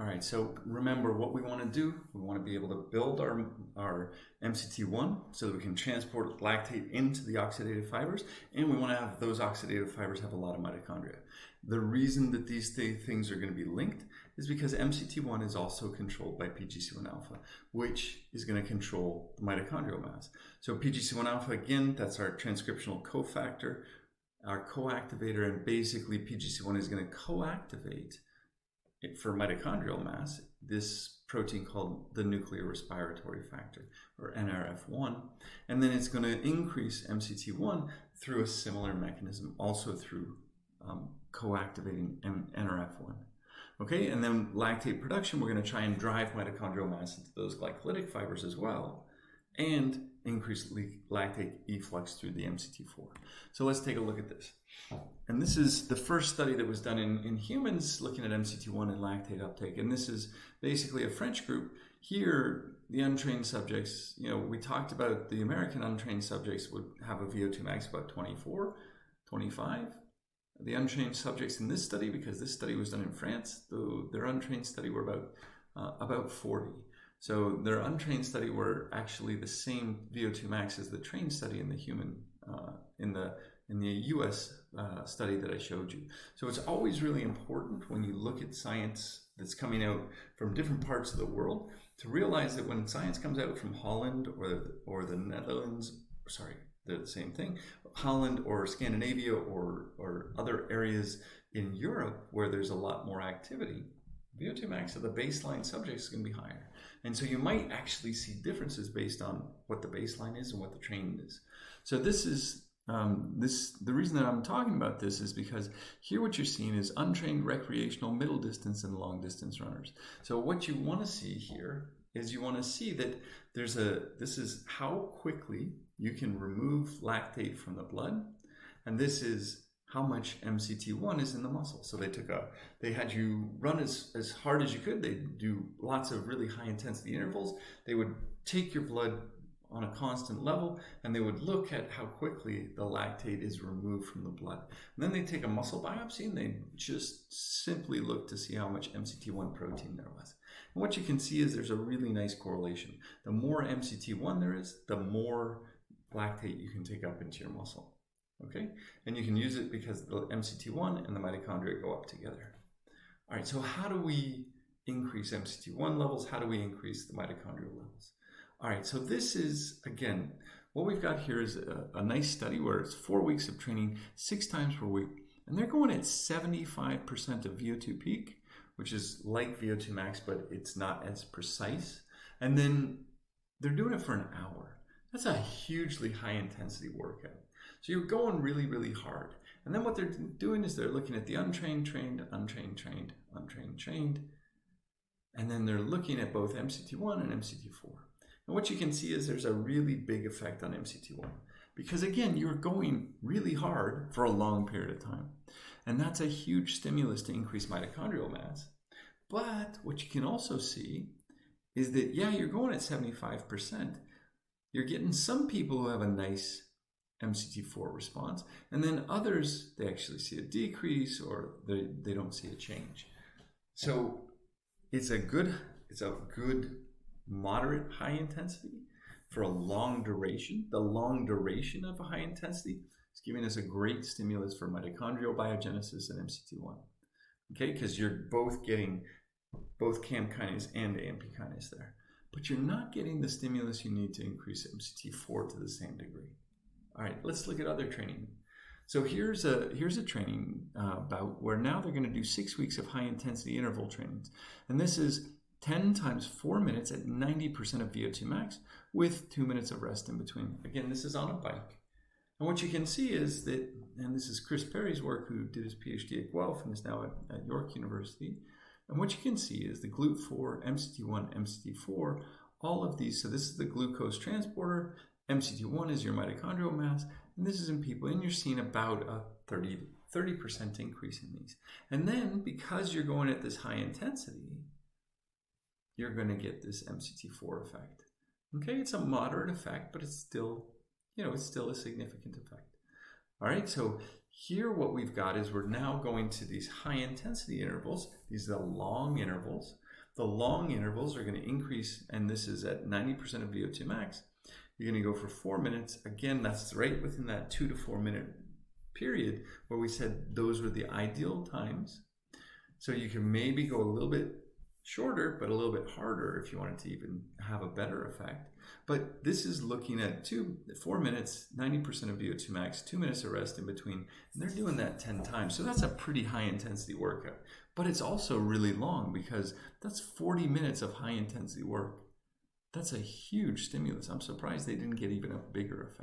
All right, so remember what we want to do. We want to be able to build our MCT1 so that we can transport lactate into the oxidative fibers, and we want to have those oxidative fibers have a lot of mitochondria. The reason that these things are going to be linked is because MCT1 is also controlled by PGC1 alpha, which is going to control the mitochondrial mass. So PGC1 alpha, again, that's our transcriptional cofactor, our coactivator, and basically PGC1 is going to coactivate for mitochondrial mass this protein called the nuclear respiratory factor, or NRF1, and then it's going to increase MCT1 through a similar mechanism, also through coactivating NRF1. Okay, and then lactate production, we're going to try and drive mitochondrial mass into those glycolytic fibers as well, and increase lactate efflux through the MCT4. So let's take a look at this. And this is the first study that was done in humans looking at MCT1 and lactate uptake. And this is basically a French group. Here, the untrained subjects, we talked about the American untrained subjects would have a VO2 max about 24, 25. The untrained subjects in this study, because this study was done in France, their untrained study were about 40. So their untrained study were actually the same VO2 max as the trained study in the human, in the US study that I showed you. So it's always really important when you look at science that's coming out from different parts of the world to realize that when science comes out from Holland or the Netherlands, the same thing, Holland or Scandinavia or other areas in Europe where there's a lot more activity, VO2 max of the baseline subjects is going to be higher. And so you might actually see differences based on what the baseline is and what the training is. So this is the reason that I'm talking about this is because here what you're seeing is untrained recreational middle distance and long distance runners. So what you want to see here is you want to see that this is how quickly you can remove lactate from the blood, and this is how much MCT1 is in the muscle. So they had you run as hard as you could. They do lots of really high intensity intervals. They would take your blood on a constant level, and they would look at how quickly the lactate is removed from the blood. And then they take a muscle biopsy, and they just simply look to see how much MCT1 protein there was. And what you can see is there's a really nice correlation. The more MCT1 there is, the more lactate you can take up into your muscle. Okay, and you can use it because the MCT1 and the mitochondria go up together. All right, so how do we increase MCT1 levels? How do we increase the mitochondrial levels? All right, so this is, again, what we've got here is a nice study where it's 4 weeks of training 6 times per week, and they're going at 75% of VO2 peak, which is like VO2 max, but it's not as precise. And then they're doing it for an hour. That's a hugely high intensity workout. So you're going really, really hard. And then what they're doing is they're looking at the untrained, trained, untrained, trained, untrained, trained. And then they're looking at both MCT1 and MCT4. And what you can see is there's a really big effect on MCT1. Because again, you're going really hard for a long period of time. And that's a huge stimulus to increase mitochondrial mass. But what you can also see is that, yeah, you're going at 75%. You're getting some people who have a nice MCT4 response, and then others, they actually see a decrease or they don't see a change. So it's a good moderate high intensity for a long duration. The long duration of a high intensity is giving us a great stimulus for mitochondrial biogenesis and MCT1. Okay, because you're both getting both CAM kinase and AMP kinase there, but you're not getting the stimulus you need to increase MCT4 to the same degree. All right, let's look at other training. So here's a training bout where now they're going to do 6 weeks of high intensity interval trainings. And this is 10 times 4 minutes at 90% of VO2 max with 2 minutes of rest in between. Again, this is on a bike. And what you can see is that, and this is Chris Perry's work, who did his PhD at Guelph and is now at York University. And what you can see is the GLUT4, MCT1, MCT4, all of these. So this is the glucose transporter. MCT1 is your mitochondrial mass, and this is in people, and you're seeing about a 30% increase in these. And then, because you're going at this high intensity, you're going to get this MCT4 effect. Okay, it's a moderate effect, but it's still, it's still a significant effect. All right, so Here what we've got is we're now going to these high intensity intervals. These are the long intervals. The long intervals are going to increase, and this is at 90% of VO2 max. You're going to go for 4 minutes. Again, that's right within that 2 to 4 minute period where we said those were the ideal times. So you can maybe go a little bit shorter, but a little bit harder if you wanted to even have a better effect. But this is looking at 4 minutes, 90% of VO2 max, 2 minutes of rest in between, and they're doing that 10 times. So that's a pretty high intensity workout. But it's also really long because that's 40 minutes of high intensity work. That's a huge stimulus. I'm surprised they didn't get even a bigger effect.